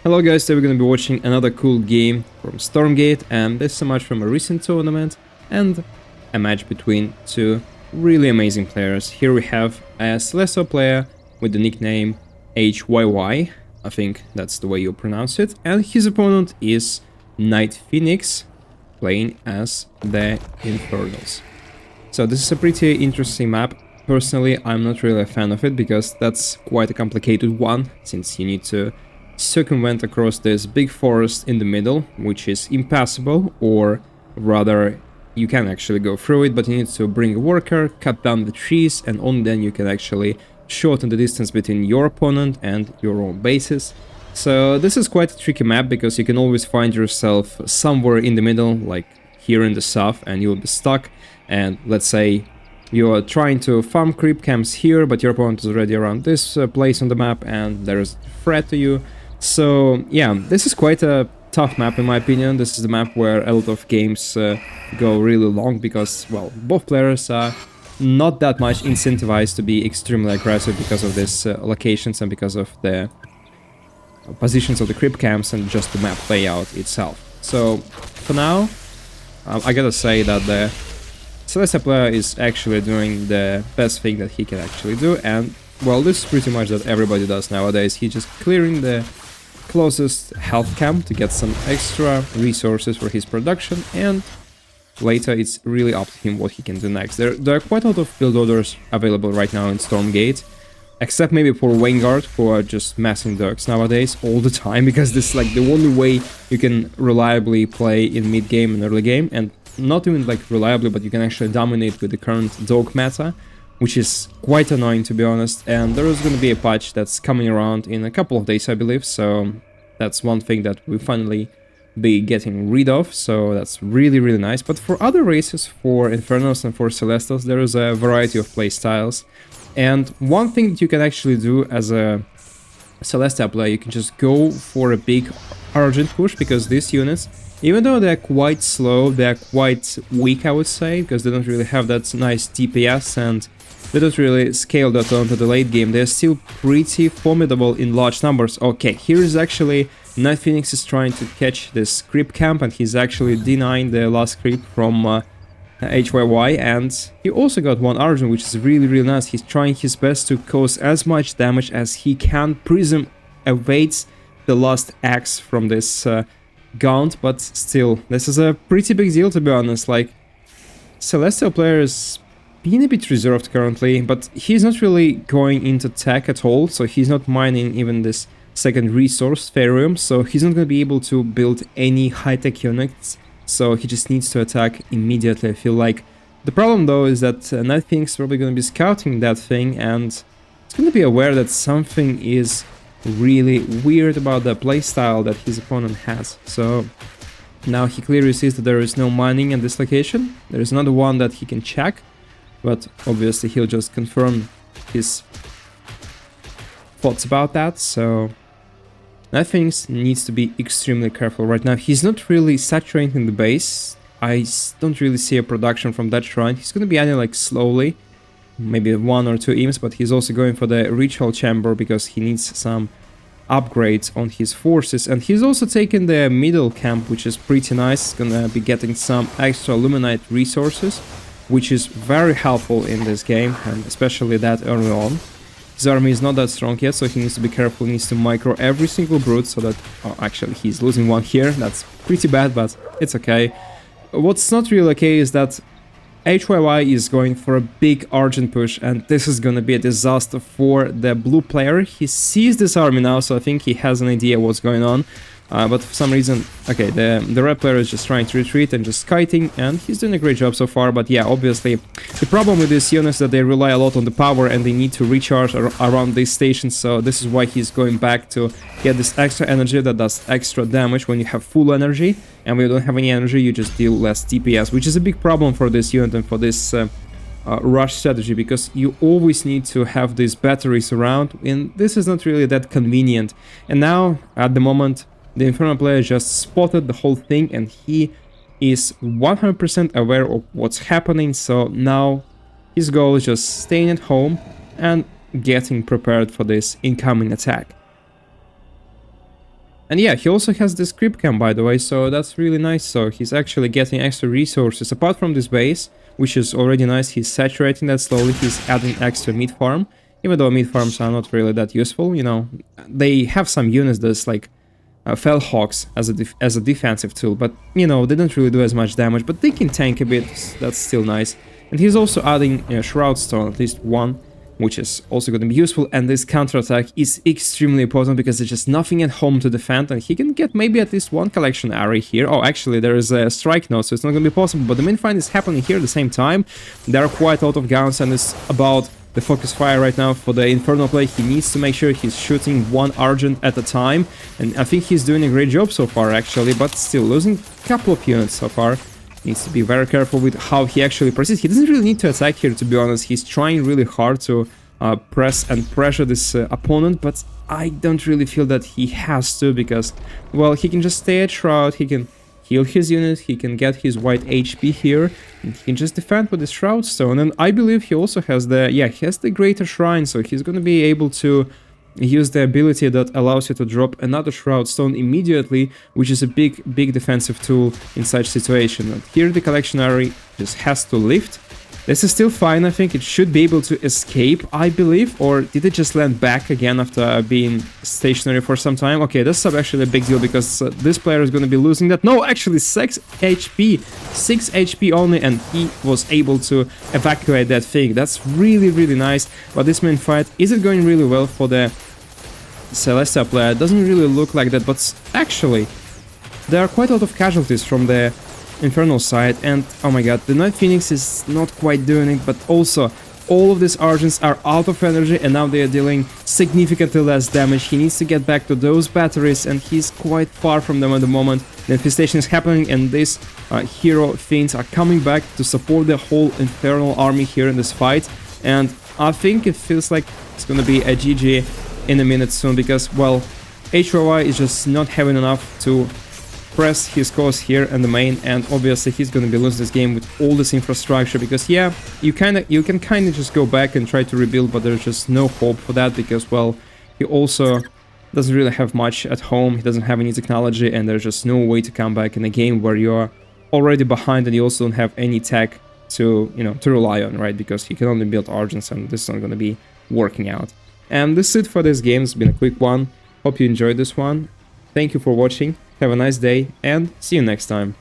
Hello guys, today we're going to be watching another cool game from Stormgate, and this is a match from a recent tournament and a match between two really amazing players. Here we have a Celestial player with the nickname HYY, I think that's the way you pronounce it, and his opponent is Night Phoenix, playing as the Infernals. So this is a pretty interesting map. Personally, I'm not really a fan of it because that's quite a complicated one, since you need to circumvent across this big forest in the middle, which is impassable, or rather you can actually go through it, but you need to bring a worker, cut down the trees, and only then you can actually shorten the distance between your opponent and your own bases. So this is quite a tricky map because you can always find yourself somewhere in the middle, like here in the south, and you'll be stuck. And let's say you are trying to farm creep camps here, but your opponent is already around this place on the map and there is a threat to you. So yeah, this is quite a tough map in my opinion. This is the map where a lot of games go really long because, well, both players are not that much incentivized to be extremely aggressive because of these locations and because of the positions of the creep camps and just the map layout itself. So for now, I gotta say that the Celestial player is actually doing the best thing that he can actually do, and well, this is pretty much that everybody does nowadays. He's just clearing the closest health camp to get some extra resources for his production, and later it's really up to him what he can do next. There are quite a lot of build orders available right now in Stormgate, except maybe for Vanguard, who are just massing Dirks nowadays all the time, because this is like the only way you can reliably play in mid game and early game, and not even like reliably, but you can actually dominate with the current dog meta, which is quite annoying to be honest. And there is going to be a patch that's coming around in a couple of days, I believe, so that's one thing that we finally be getting rid of, so that's really nice. But for other races, for Infernals and for Celestials, there is a variety of play styles, and one thing that you can actually do as a Celestial player, you can just go for a big Argent push, because these units, even though they're quite slow, they're quite weak, I would say, because they don't really have that nice DPS and they don't really scale that onto the late game. They're still pretty formidable in large numbers. Okay, here is actually Night Phoenix is trying to catch this creep camp, and he's actually denying the last creep from HYY, and he also got one Argent, which is really nice. He's trying his best to cause as much damage as he can. Prism evades the last axe from this Gaunt, but still, this is a pretty big deal to be honest. Like, Celestial player is being a bit reserved currently, but he's not really going into tech at all, so he's not mining even this second resource, Therium, so he's not going to be able to build any high-tech units, so he just needs to attack immediately, I feel like. The problem though is that Night Phoenix is probably going to be scouting that thing, and it's going to be aware that something is really weird about the playstyle that his opponent has. So now he clearly sees that there is no mining at this location. There is another one that he can check, but obviously he'll just confirm his thoughts about that. So Night Phoenix needs to be extremely careful right now. He's not really saturating the base. I don't really see a production from that shrine. He's going to be adding like slowly, maybe 1 or 2 imps, but he's also going for the ritual chamber because he needs some upgrades on his forces, and he's also taking the middle camp, which is pretty nice. He's gonna be getting some extra Luminite resources, which is very helpful in this game, and especially that early on. His army is not that strong yet, so he needs to be careful. He needs to micro every single brute so that... oh, actually he's losing one here. That's pretty bad, but it's okay. What's not really okay is that HYY is going for a big Argent push, and this is gonna be a disaster for the blue player. He sees this army now, so I think he has an idea what's going on. But for some reason, okay, the red player is just trying to retreat and just kiting, and he's doing a great job so far. But yeah, obviously, the problem with these units is that they rely a lot on the power and they need to recharge around these stations, so this is why he's going back to get this extra energy that does extra damage when you have full energy, and when you don't have any energy, you just deal less DPS, which is a big problem for this unit and for this rush strategy, because you always need to have these batteries around, and this is not really that convenient. And now, at the moment, the Infernal player just spotted the whole thing, and he is 100% aware of what's happening, so now his goal is just staying at home and getting prepared for this incoming attack. And yeah, he also has this creep cam, by the way, so that's really nice. So he's actually getting extra resources apart from this base, which is already nice. He's saturating that slowly. He's adding extra meat farm, even though meat farms are not really that useful. You know, they have some units that's like Fell Hawks as a defensive tool, but you know, they don't really do as much damage, but they can tank a bit. That's still nice. And he's also adding Shroud Stone, at least one, which is also going to be useful. And this counterattack is extremely important because there's just nothing at home to defend, and he can get maybe at least one collection array here. Oh, actually, there is a strike node, so it's not going to be possible, but the main fight is happening here at the same time. There are quite a lot of guns, and it's about the focus fire right now for the Inferno play. He needs to make sure he's shooting one Argent at a time, and I think he's doing a great job so far, actually, but still losing a couple of units so far. Needs to be very careful with how he actually proceeds. He doesn't really need to attack here, to be honest. He's trying really hard to press and pressure this opponent, but I don't really feel that he has to, because, well, he can just stay at Shroud, he can heal his unit, he can get his white HP here, and he can just defend with the Shroud Stone. And I believe he also has the, yeah, he has the Greater Shrine, so he's gonna be able to use the ability that allows you to drop another Shroud Stone immediately, which is a big defensive tool in such situation. And here the collectionary just has to lift. This is still fine, I think. It should be able to escape, I believe. Or did it just land back again after being stationary for some time? Okay, this is actually a big deal, because this player is going to be losing that. No, actually 6 HP. 6 HP only, and he was able to evacuate that thing. That's really nice. But this main fight, is it going really well for the Celestia player? It doesn't really look like that, but actually there are quite a lot of casualties from the Infernal side, and oh my god, the Night Phoenix is not quite doing it, but also all of these Argents are out of energy, and now they are dealing significantly less damage. He needs to get back to those batteries, and he's quite far from them at the moment. The infestation is happening, and these hero fiends are coming back to support the whole Infernal army here in this fight, and I think it feels like it's gonna be a GG in a minute soon, because, well, HOI is just not having enough to press his cause here in the main, and obviously he's gonna be losing this game with all this infrastructure, because yeah, you can kind of just go back and try to rebuild, but there's just no hope for that, because, well, he also doesn't really have much at home, he doesn't have any technology, and there's just no way to come back in a game where you're already behind and you also don't have any tech to, you know, to rely on, right? Because you can only build Argents, and this is not gonna be working out. And this is it for this game. It's been a quick one. Hope you enjoyed this one. Thank you for watching. Have a nice day, and see you next time.